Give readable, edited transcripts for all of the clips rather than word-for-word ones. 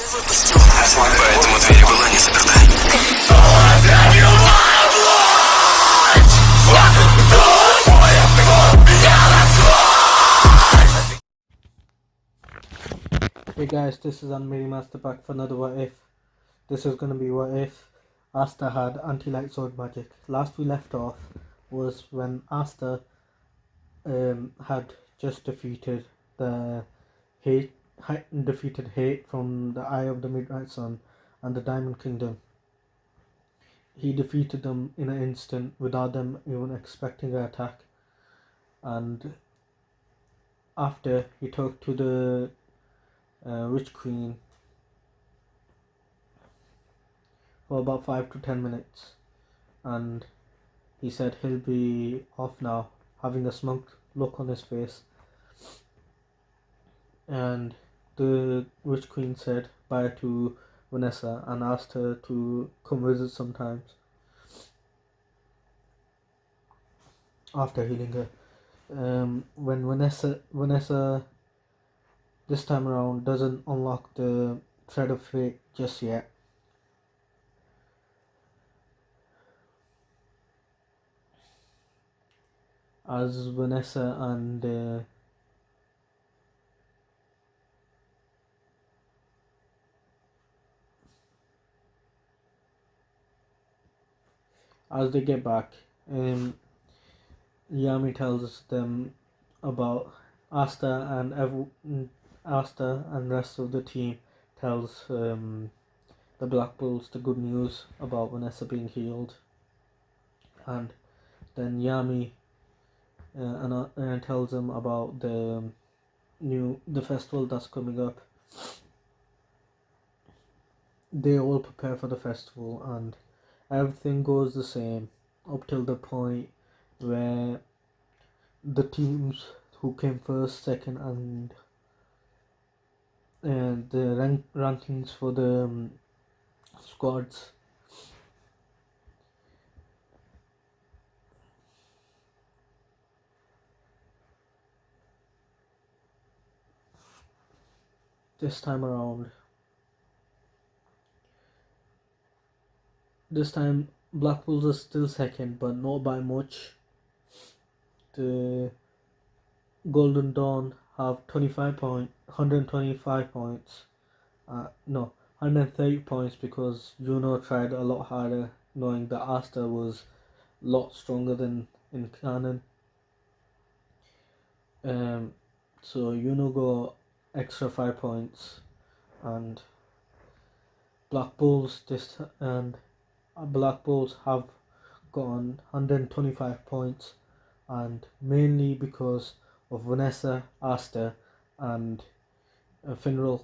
выпустил, поэтому дверь была не заперта. Hey guys, this is Unmade Master back for another what if. This is gonna be what if Asta had anti-light sword magic. Last we left off was when Asta had just defeated the hate from the Eye of the Midnight Sun and the Diamond Kingdom. He defeated them in an instant without them even expecting an attack, and after he talked to the Witch Queen for about 5 to 10 minutes, and he said he'll be off now, having a smug look on his face. And the Witch Queen said bye to Vanessa and asked her to come visit sometimes after healing her. When Vanessa this time around doesn't unlock the thread of fate just yet. As Vanessa and as they get back, Yami tells them about Asta and rest of the team tells the Black Bulls the good news about Vanessa being healed, and then Yami tells them about the festival that's coming up. They all prepare for the festival and everything goes the same up till the point where the teams who came first, second, and the rankings for the squads. This time, Black Bulls are still second, but not by much. The Golden Dawn have 125 points. No, 130 points because Juno tried a lot harder, knowing that Asta was a lot stronger than in canon. So Juno got extra 5 points, and Black Bulls have gotten 125 points, and mainly because of Vanessa, Asta, and Finral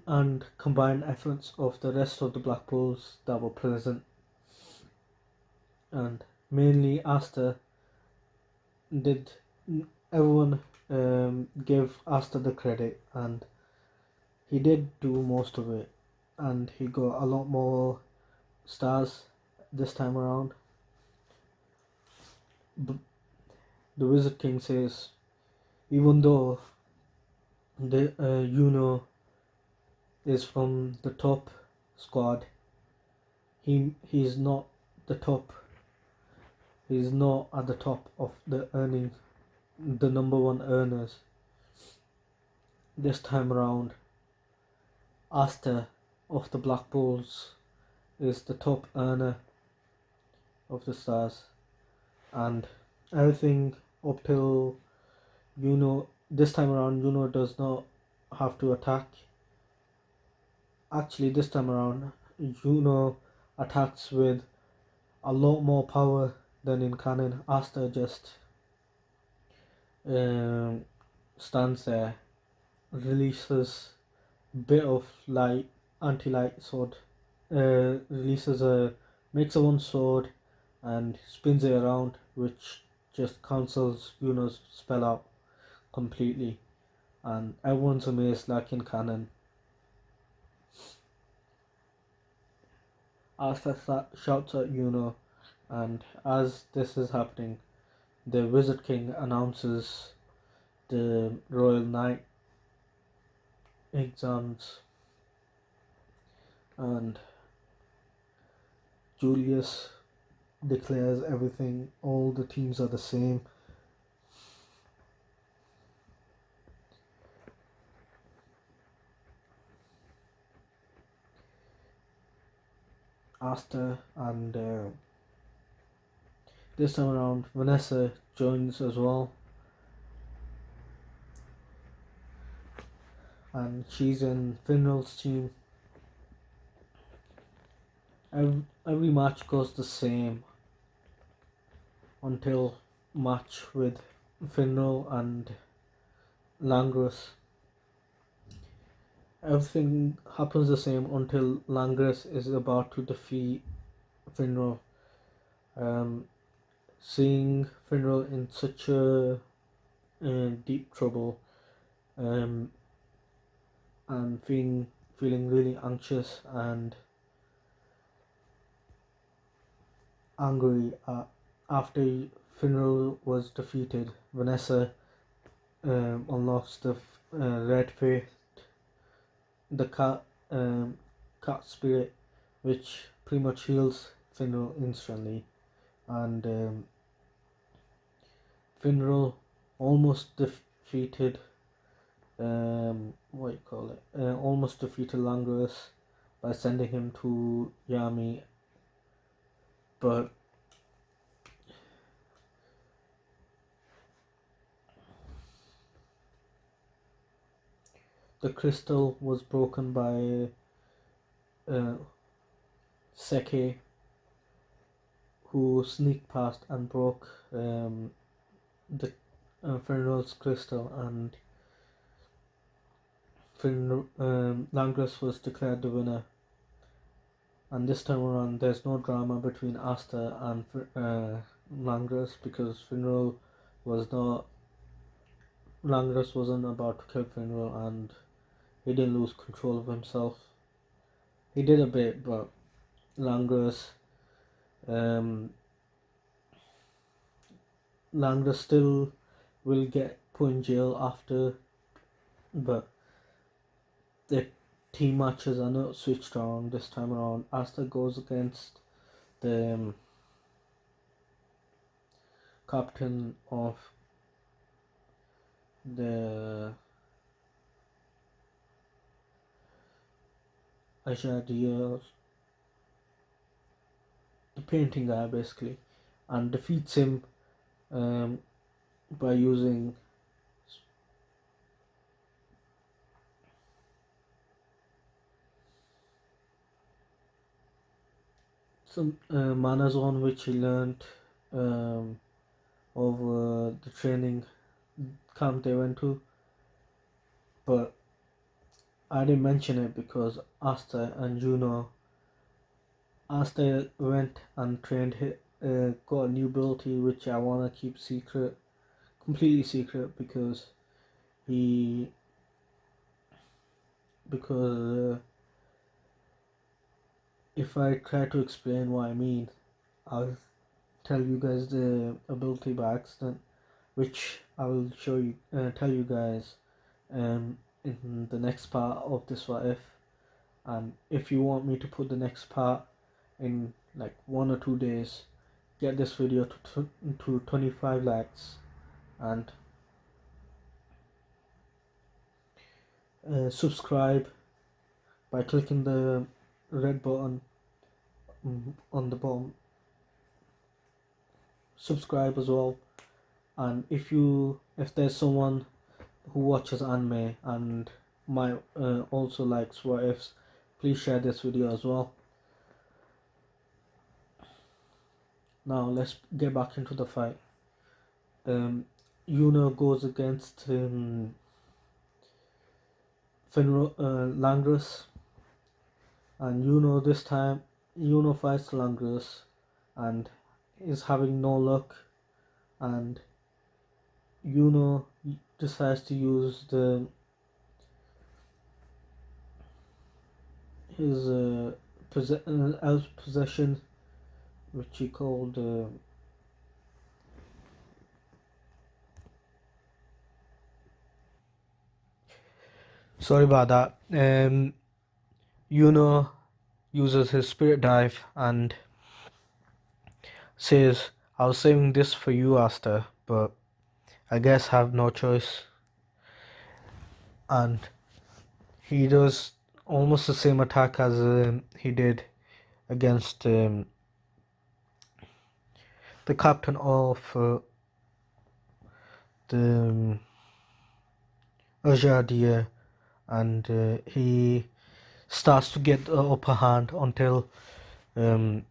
and combined efforts of the rest of the Black Bulls that were present, and mainly Asta did. Everyone gave Asta the credit, and he did do most of it, and he got a lot more stars this time around. The Wizard King says, even though the is from the top squad, he's not the top. He's not at the top of the number one earners. This time around, Asta of the Black Bulls is the top earner of the stars, and everything up till this time around, does not have to attack. Actually, this time around, attacks with a lot more power than in canon. Asta just stands there, releases a bit of anti-light sword, makes a one sword and spins it around, which just cancels Yuno's spell out completely, and everyone's amazed like in canon. Asta shouts at Yuno, and as this is happening, the Wizard King announces the Royal Knight exams, and Julius declares everything, all the teams are the same. Asta and this time around Vanessa joins as well, and she's in Finral's team. Every match goes the same until match with Finral and Langris. Everything happens the same until Langris is about to defeat Finral. Seeing Finral in such a deep trouble, and feeling really anxious and angry after Finral was defeated, Vanessa unlocks the red faith, the cat spirit, which pretty much heals Finral instantly, and Finral almost defeated almost defeated Langris by sending him to Yami, but the crystal was broken by Seke, who sneaked past and broke the Finral's crystal, and Langris was declared the winner. And this time around, there's no drama between Asta and Langris, because Langris wasn't about to kill Finral, and he didn't lose control of himself. He did a bit, but Langris still will get put in jail after, but the team matches are not switched on this time around. Asta goes against the captain of the Ajadia, the painting guy basically, and defeats him by using some mana zone which he learned over the training camp they went to, but I didn't mention it because Asta went and trained, got a new ability which I want to keep secret, completely secret, because if I try to explain what I mean, I'll tell you guys the ability by accident, which I will tell you guys in the next part of this what if. And if you want me to put the next part in like 1 or 2 days, get this video to 25 likes, and subscribe by clicking the red button on the bottom. Subscribe as well, and if there's someone who watches anime and might also likes what ifs, please share this video as well. Now let's get back into the fight. Yuno goes against Langris, and Yuno fights Langris and is having no luck, and Yuno decides to use his elf possession, which he called Sorry about that. Yuno uses his spirit dive and says, I was saving this for you, Asta, but I guess I have no choice. And he does almost the same attack as he did against the captain of the Ajadia, and he starts to get the upper hand until um,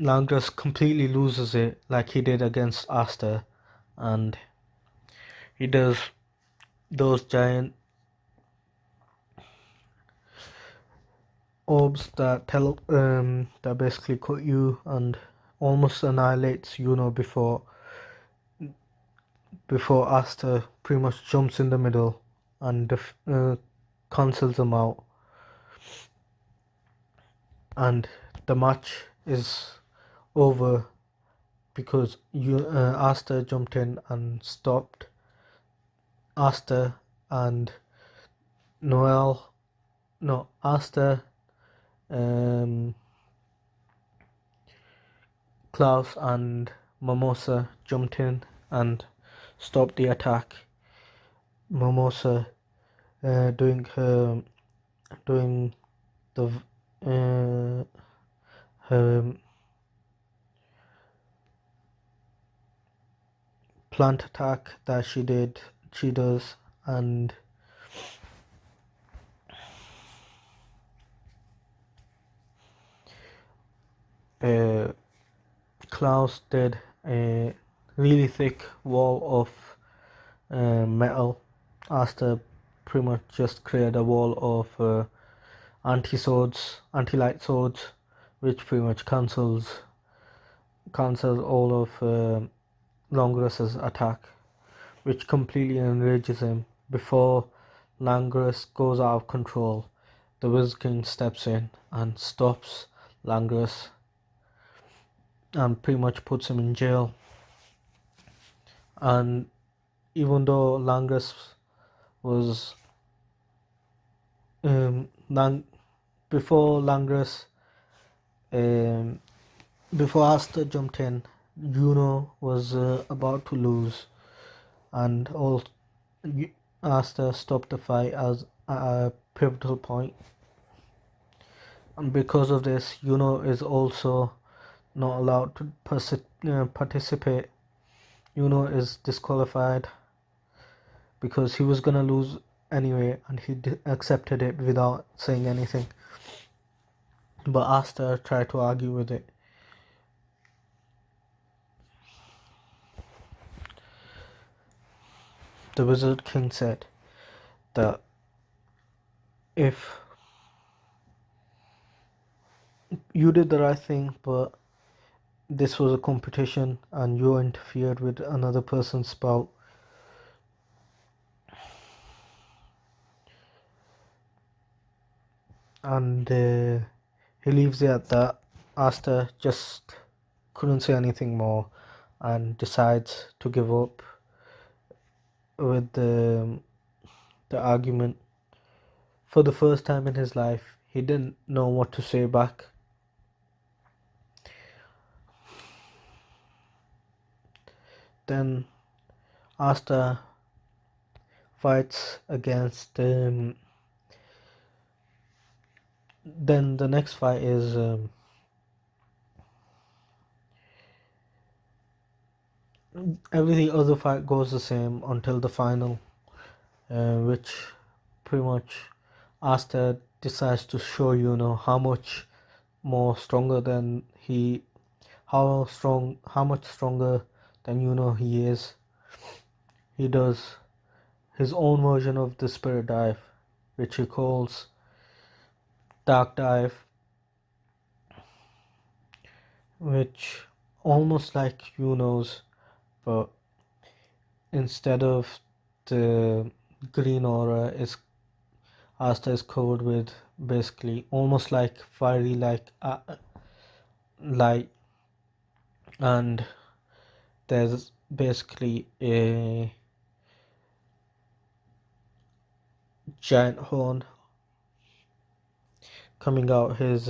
Langras completely loses it, like he did against Asta, and he does those giant orbs that basically cut you and almost annihilates Yuno before Asta pretty much jumps in the middle and cancels them out, and the match is over because Asta jumped in and stopped Asta and Noel. No, Asta, um, Klaus, and Mimosa jumped in and stopped the attack. Mimosa doing the her plant attack that she does, and Klaus did a really thick wall of metal. Asta pretty much just created a wall of anti-light swords, which pretty much cancels all of Longros's attack, which completely enrages him. Before Langros goes out of control, the Wizard King steps in and stops Langros and pretty much puts him in jail. And even though Langros was before Langros before Asta jumped in, Juno was about to lose, and all Asta stopped the fight at a pivotal point. And because of this, Juno is also not allowed to participate. Juno is disqualified because he was gonna lose anyway, and he accepted it without saying anything. But Asta tried to argue with it. The Wizard King said that if you did the right thing, but this was a competition and you interfered with another person's spout, and he leaves it at that. Asta just couldn't say anything more and decides to give up with the argument. For the first time in his life, he didn't know what to say back. Then Asta fights against then the next fight is every other fight goes the same until the final, which pretty much Asta decides to show how much more stronger than how much stronger than he is. He does his own version of the spirit dive, which he calls dark dive, which almost like but instead of the green aura, is Asta is covered with basically almost like fiery like light, and there's basically a giant horn coming out his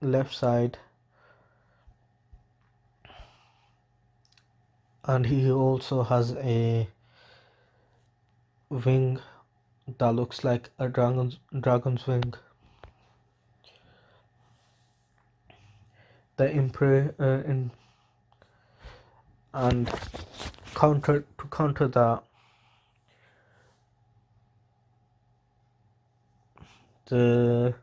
left side, and he also has a wing that looks like a dragon's wing. The emperor and counter that, the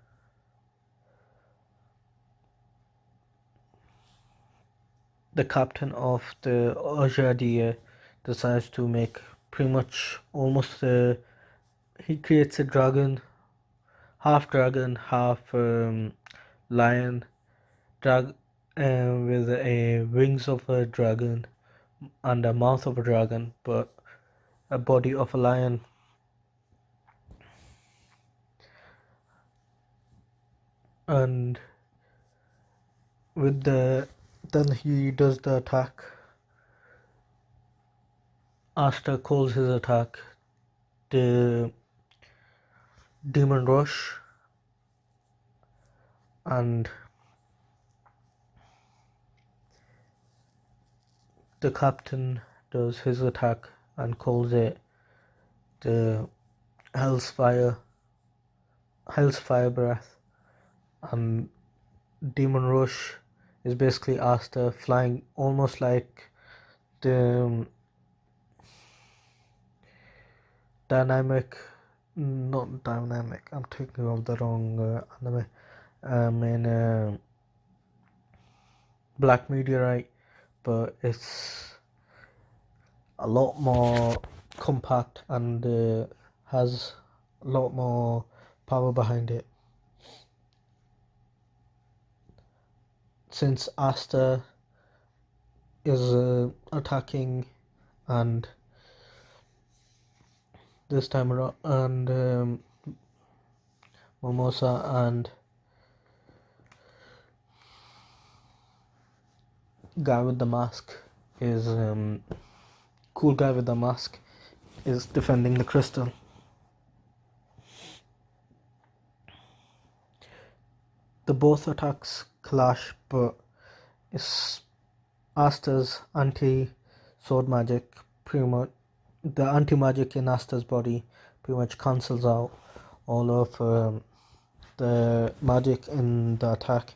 captain of the Ajadiya decides to make pretty much almost he creates a dragon, half lion, with a wings of a dragon and a mouth of a dragon, but a body of a lion. And then he does the attack. Asta calls his attack the Demon Rush, and the captain does his attack and calls it the Hell's Fire Breath. And Demon Rush is basically Asta flying almost like the not dynamic, I'm thinking of the wrong anime, in Black Meteorite, but it's a lot more compact and has a lot more power behind it. Since Asta is attacking, and this time around, and Mimosa and guy with the mask is cool guy with the mask is defending the crystal. The both attacks clash, but it's Asta's anti-sword magic pretty much, the anti-magic in Asta's body pretty much cancels out all of the magic in the attack,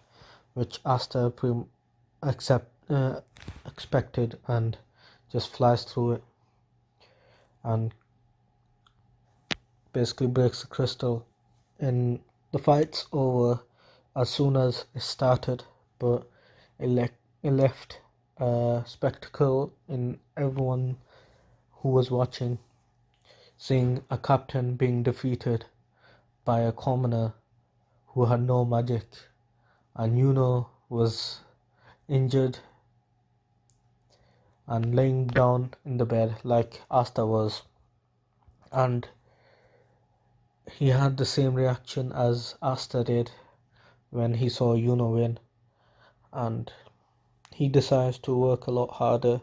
which Asta expected, and just flies through it and basically breaks the crystal. And the fight's over as soon as it started, but it left a spectacle in everyone who was watching, seeing a captain being defeated by a commoner who had no magic, and Yuno was injured and laying down in the bed like Asta was, and he had the same reaction as Asta did when he saw Yuno win, and he decides to work a lot harder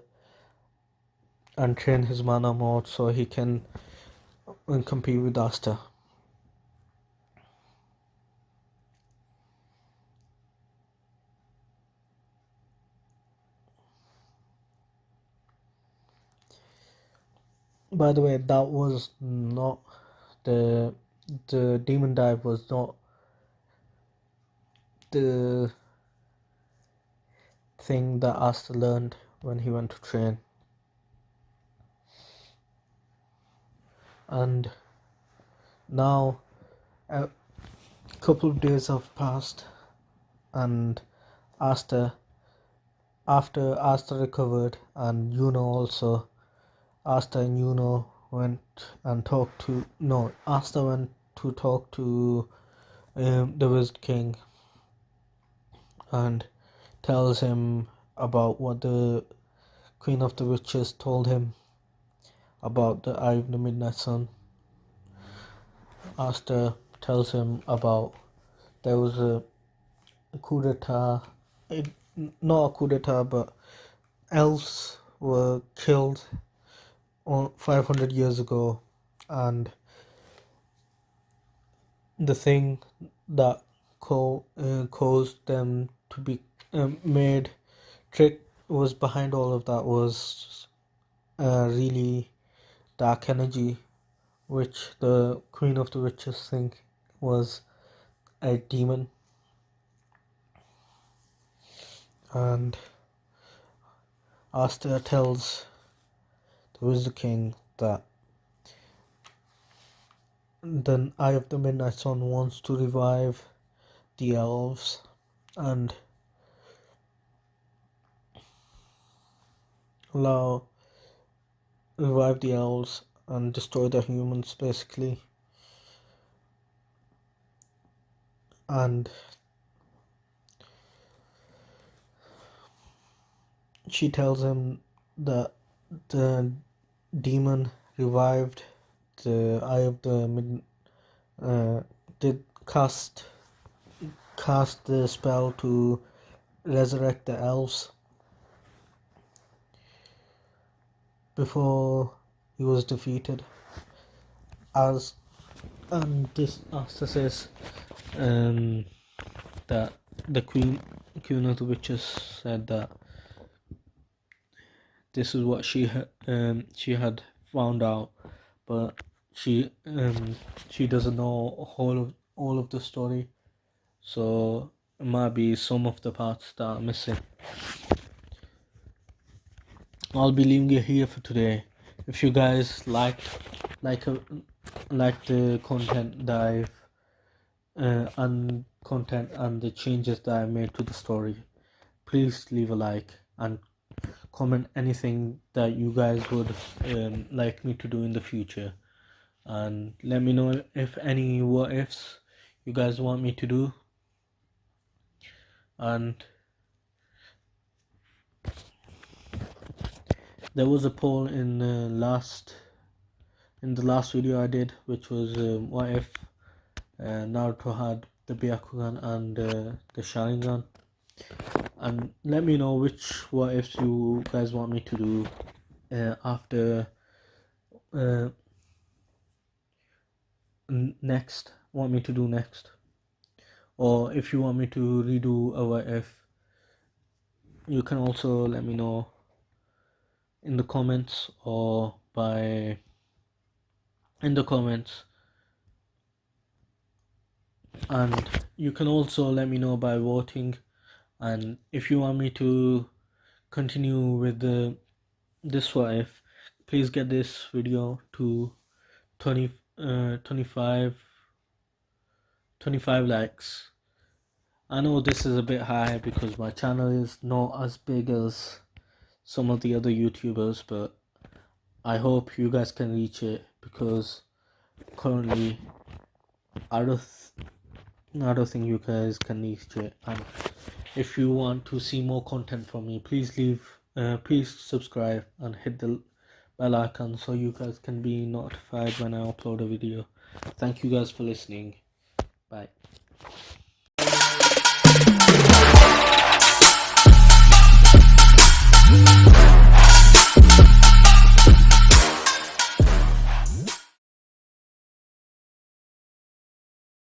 and train his mana more so he can compete with Asta. By the way, that was not the demon dive was not the thing that Asta learned when he went to train. And now a couple of days have passed, and after Asta recovered, and Yuno also, Asta and Yuno went and talked to Asta went to talk to the Wizard King and tells him about what the Queen of the Witches told him about the Eye of the Midnight Sun. Asta tells him about there was a coup d'etat, not a coup d'etat, but elves were killed 500 years ago, and the thing that caused them to be made trick was behind all of that was really dark energy, which the Queen of the Witches think was a demon. And Asta tells the Wizard King that the Eye of the Midnight Sun wants to revive the elves and revive the elves and destroy the humans, basically. And she tells him that the demon revived the Eye of the did cast the spell to resurrect the elves before he was defeated. And this Asta says that the Queen of the Witches said that this is what she had found out, but she doesn't know all of the story, so it might be some of the parts that are missing. I'll be leaving it here for today. If you guys like the content that I've and content and the changes that I made to the story, please leave a like and comment anything that you guys would like me to do in the future, and let me know if any what ifs you guys want me to do. And there was a poll in the last video I did, which was what if Naruto had the Byakugan and the Sharingan, and let me know which what ifs you guys want me to do after next, or if you want me to redo a what if, you can also let me know in the comments or and you can also let me know by voting. And if you want me to continue with this what if, please get this video to 25 likes. I know this is a bit high because my channel is not as big as some of the other YouTubers, but I hope you guys can reach it, because currently I don't think you guys can reach it. And if you want to see more content from me, please subscribe and hit the bell icon so you guys can be notified when I upload a video. Thank you guys for listening. Bye.